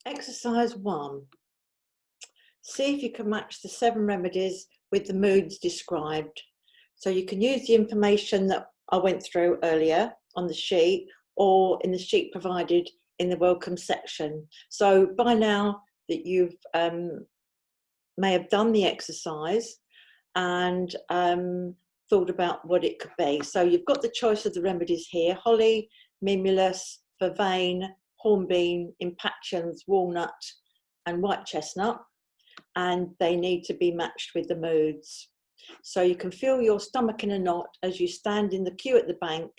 Exercise 1. See if you can match the 7 remedies with the moods described. So you can use the information that I went through earlier on the sheet or in the sheet provided in the welcome section. So by now that you've may have done the exercise and thought about what it could be. So you've got the choice of the remedies here: holly, mimulus, vervain, hornbeam, impatiens, walnut and white chestnut, and they need to be matched with the moods. So you can feel your stomach in a knot as you stand in the queue at the bank.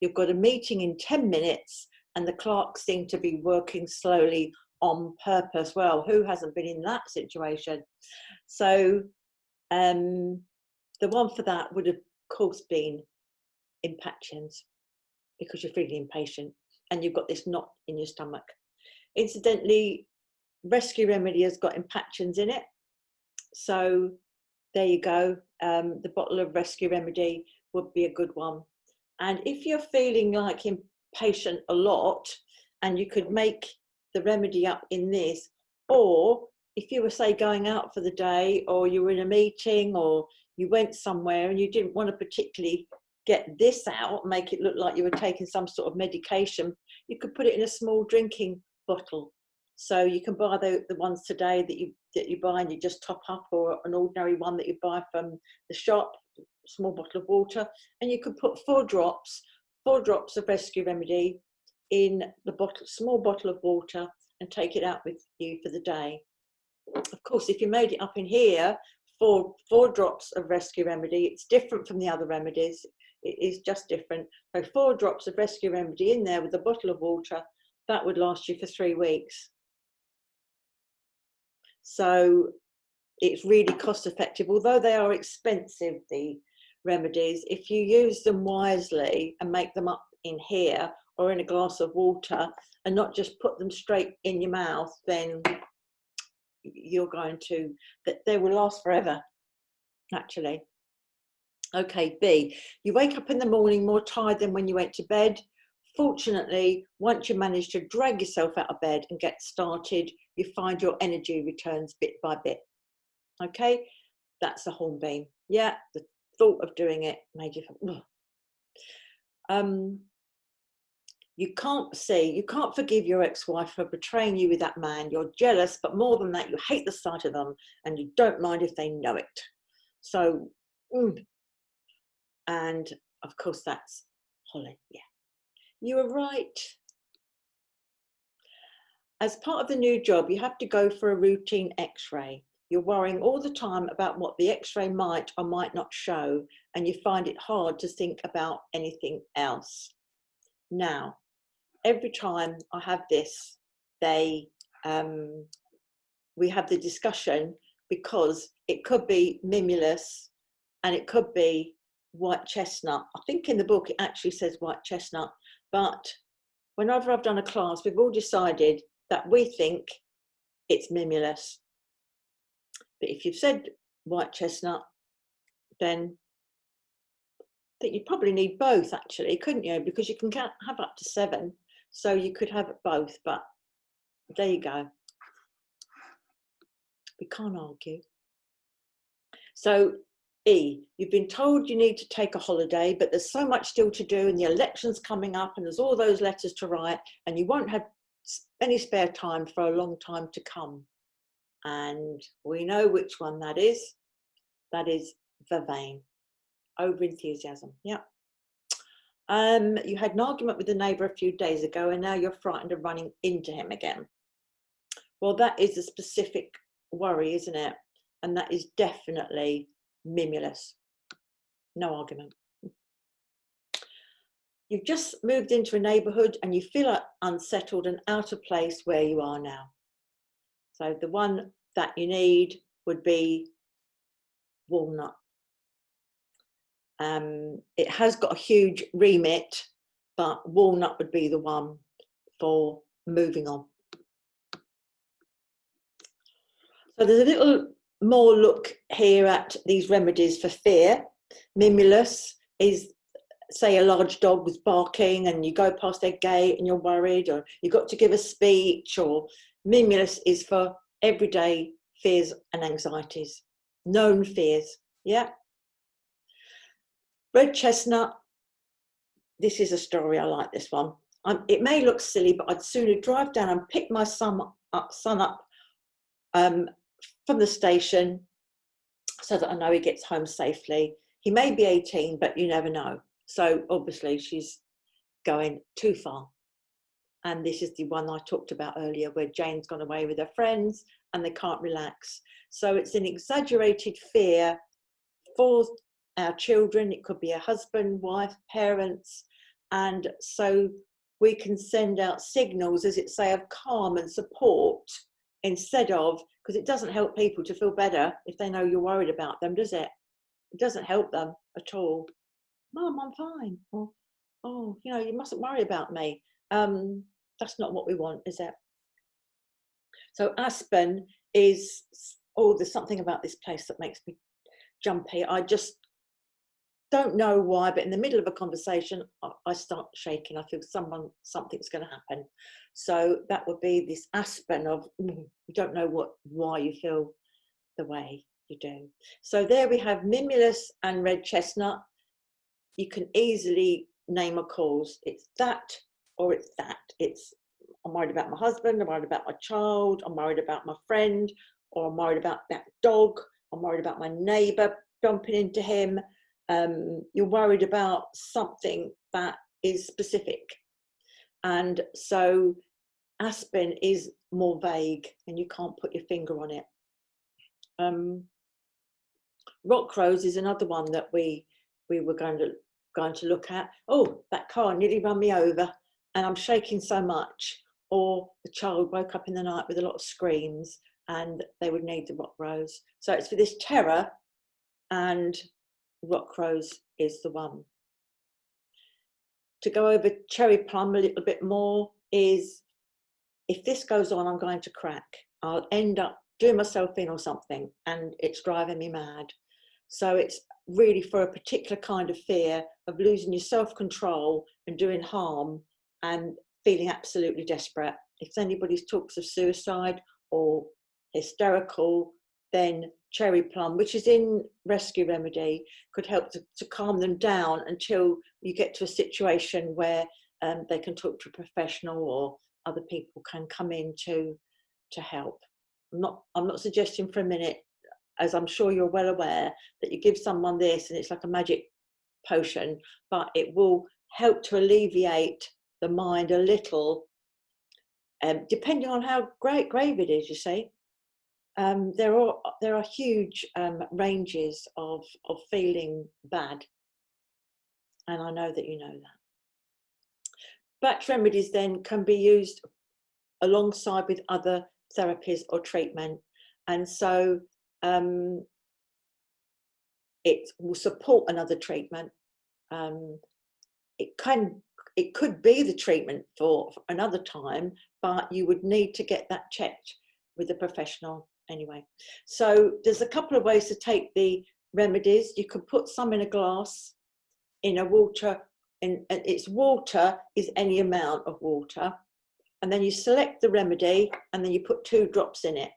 You've got a meeting in 10 minutes and the clerks seem to be working slowly on purpose. Well, who hasn't been in that situation? So the one for that would have, of course, been impatiens, because you're feeling impatient and you've got this knot in your stomach. Incidentally, Rescue Remedy has got impatiens in it. So there you go. The bottle of Rescue Remedy would be a good one. And if you're feeling like impatient a lot, and you could make the remedy up in this, or if you were, say, going out for the day, or you were in a meeting, or you went somewhere and you didn't want to particularly get this out, make it look like you were taking some sort of medication, you could put it in a small drinking bottle. So you can buy the ones today that you buy and you just top up, or an ordinary one that you buy from the shop, a small bottle of water, and you could put 4 drops of Rescue Remedy in the bottle, small bottle of water, and take it out with you for the day. Of course, if you made it up in here, 4 drops of Rescue Remedy, it's different from the other remedies. It is just different. So 4 drops of Rescue Remedy in there with a bottle of water, that would last you for 3 weeks. So it's really cost effective, although they are expensive, the remedies. If you use them wisely and make them up in here or in a glass of water and not just put them straight in your mouth, then you're going to, they will last forever, actually. Okay, B, you wake up in the morning more tired than when you went to bed. Fortunately, once you manage to drag yourself out of bed and get started, you find your energy returns bit by bit. Okay, that's a hornbeam. Yeah, the thought of doing it made you feel, you can't forgive your ex-wife for betraying you with that man. You're jealous, but more than that, you hate the sight of them and you don't mind if they know it. So, and of course that's holly. Yeah, you were right. As part of the new job, you have to go for a routine x-ray. You're worrying all the time about what the x-ray might or might not show, and you find it hard to think about anything else. Now, every time I have this, we have the discussion, because it could be mimulus and it could be white chestnut. I think in the book it actually says white chestnut, but whenever I've done a class, we've all decided that we think it's mimulus. But if you've said white chestnut, then I think you probably need both, actually, couldn't you? Because you can have up to 7, so you could have both, but there you go. We can't argue. So E, you've been told you need to take a holiday, but there's so much still to do and the election's coming up and there's all those letters to write and you won't have any spare time for a long time to come. And we know which one that is. That is vervain, over enthusiasm. Yeah. You had an argument with a neighbour a few days ago and now you're frightened of running into him again. Well, that is a specific worry, isn't it? And that is definitely mimulus. No argument. You've just moved into a neighbourhood and you feel unsettled and out of place where you are now. So the one that you need would be walnut. It has got a huge remit, but walnut would be the one for moving on. So there's a little more look here at these remedies for fear. Mimulus is say a large dog was barking and you go past their gate and you're worried, or you've got to give a speech, or Mimulus is for everyday fears and anxieties, known fears. Yeah. Red chestnut, this is a story, I like this one. It may look silly, but I'd sooner drive down and pick my son up from the station so that I know he gets home safely. He may be 18, but you never know. So obviously she's going too far. And this is the one I talked about earlier, where Jane's gone away with her friends and they can't relax. So it's an exaggerated fear for our children. It could be a husband, wife, parents. And so we can send out signals, as it say, of calm and support, instead of, because it doesn't help people to feel better if they know you're worried about them, does it? It doesn't help them at all. Mum, I'm fine. Or, oh, you know, you mustn't worry about me. That's not what we want, is it? So Aspen is, oh, there's something about this place that makes me jumpy. I just don't know why, but in the middle of a conversation, I start shaking. I feel something's going to happen. So that would be this Aspen of, you don't know why you feel the way you do. So there we have Mimulus and red chestnut. You can easily name a cause. It's that, or it's that. It's, I'm worried about my husband, I'm worried about my child, I'm worried about my friend, or I'm worried about that dog, I'm worried about my neighbour bumping into him. You're worried about something that is specific. And so Aspen is more vague and you can't put your finger on it. Rock rose is another one that we were going to look at. Oh, that car nearly run me over and I'm shaking so much. Or the child woke up in the night with a lot of screams and they would need the rock rose. So it's for this terror, and rock rose is the one. To go over cherry plum a little bit more is, if this goes on, I'm going to crack. I'll end up doing myself in or something, and it's driving me mad. So it's really for a particular kind of fear of losing your self-control and doing harm and feeling absolutely desperate. If anybody talks of suicide or hysterical, then cherry plum, which is in Rescue Remedy, could help to calm them down until you get to a situation where they can talk to a professional or other people can come in to help. I'm not suggesting for a minute, as I'm sure you're well aware, that you give someone this and it's like a magic potion, but it will help to alleviate the mind a little, depending on how grave it is, you see. There are huge ranges of feeling bad, and I know that you know that. Bach remedies then can be used alongside with other therapies or treatment, and so it will support another treatment. It could be the treatment for another time, but you would need to get that checked with a professional anyway. So there's a couple of ways to take the remedies. You could put some in a glass, in a water, and it's water is any amount of water, and then you select the remedy and then you put 2 drops in it.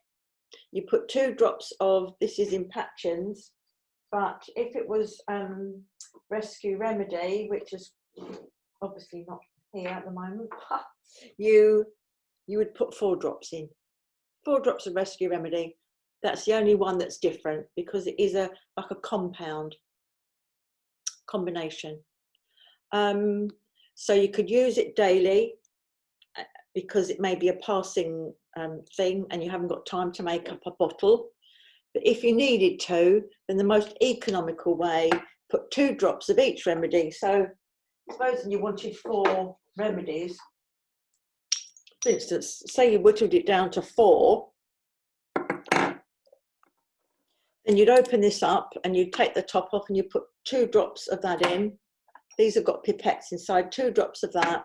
You put 2 drops of, this is in Patchins, but if it was Rescue Remedy, which is obviously not here at the moment, you would put 4 drops in. 4 drops of Rescue Remedy. That's the only one that's different, because it is like a compound combination. So you could use it daily, because it may be a passing thing and you haven't got time to make up a bottle. But if you needed to, then the most economical way, put 2 drops of each remedy. So supposing you wanted 4 remedies, for instance, say you whittled it down to 4, then you'd open this up and you'd take the top off and you put 2 drops of that in. These have got pipettes inside, 2 drops of that,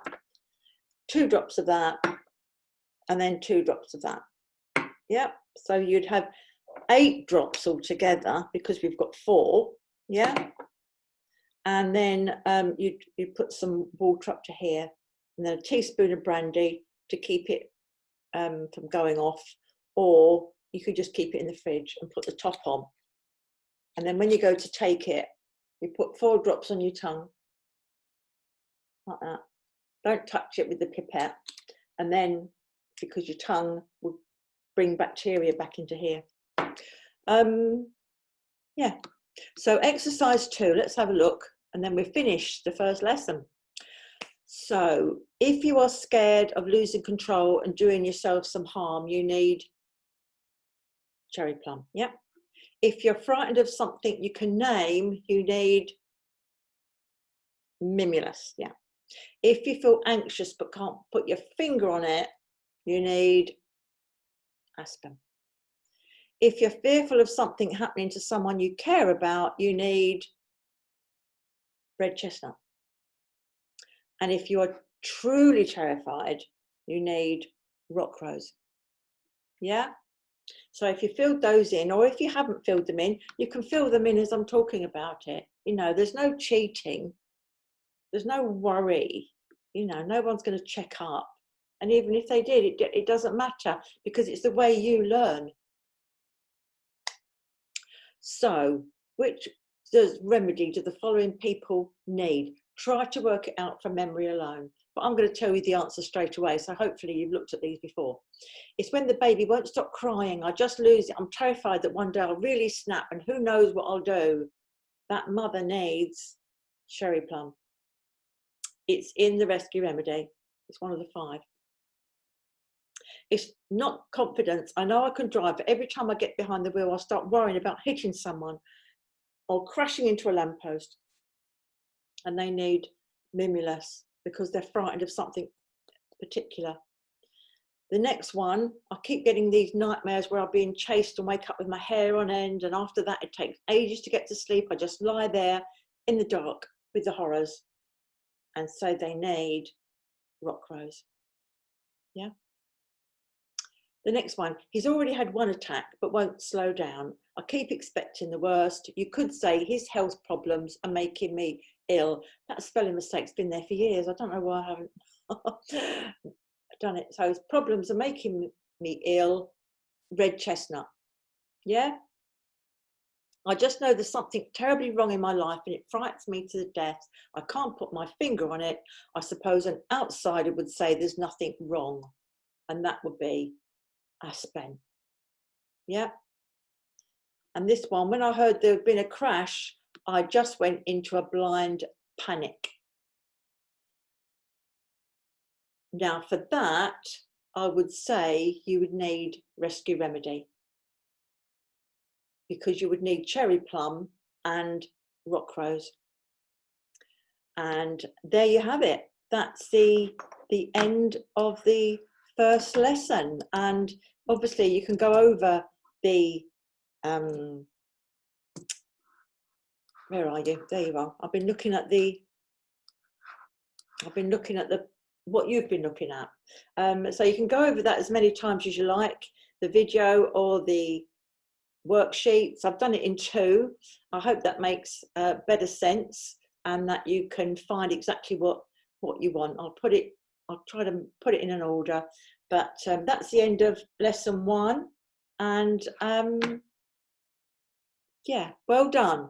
2 drops of that, and then 2 drops of that. Yep, so you'd have 8 drops altogether, because we've got 4, yeah? and then you put some water up to here, and then a teaspoon of brandy to keep it from going off, or you could just keep it in the fridge and put the top on. And then when you go to take it, you put 4 drops on your tongue, like that. Don't touch it with the pipette, and then because your tongue will bring bacteria back into here. Yeah, so exercise 2, let's have a look, and then we've finished the first lesson. So if you are scared of losing control and doing yourself some harm, you need cherry plum. Yeah. If you're frightened of something you can name, you need mimulus. Yeah. If you feel anxious but can't put your finger on it, you need aspen. If you're fearful of something happening to someone you care about, you need red chestnut. And if you are truly terrified, you need rock rose. Yeah. So if you filled those in, or if you haven't filled them in, you can fill them in as I'm talking about it. You know, there's no cheating. There's no worry. You know, no one's going to check up. And even if they did, it doesn't matter, because it's the way you learn. So, which does remedy do the following people need? Try to work it out from memory alone. But I'm going to tell you the answer straight away. So hopefully you've looked at these before. It's when the baby won't stop crying. I just lose it. I'm terrified that one day I'll really snap and who knows what I'll do. That mother needs cherry plum. It's in the rescue remedy. It's one of the 5. It's not confidence. I know I can drive, but every time I get behind the wheel, I start worrying about hitting someone or crashing into a lamppost. And they need mimulus because they're frightened of something particular. The next one, I keep getting these nightmares where I'm being chased and wake up with my hair on end. And after that, it takes ages to get to sleep. I just lie there in the dark with the horrors. And so they need rock rose. Yeah. The next one, he's already had 1 attack, but won't slow down. I keep expecting the worst. You could say his health problems are making me ill. That spelling mistake's been there for years. I don't know why I haven't done it. So his problems are making me ill. Red chestnut. Yeah. I just know there's something terribly wrong in my life and it frightens me to death. I can't put my finger on it. I suppose an outsider would say there's nothing wrong, and that would be aspen. Yeah. And this one, when I heard there had been a crash, I just went into a blind panic. Now for that, I would say you would need rescue remedy, because you would need cherry plum and rock rose. And there you have it. That's the end of the first lesson. And obviously you can go over the where are you? There you are. I've been looking at what you've been looking at. So you can go over that as many times as you like, the video or the worksheets. I've done it in 2. I hope that makes better sense and that you can find exactly what you want. I'll try to put it in an order, but that's the end of lesson 1. And yeah, well done.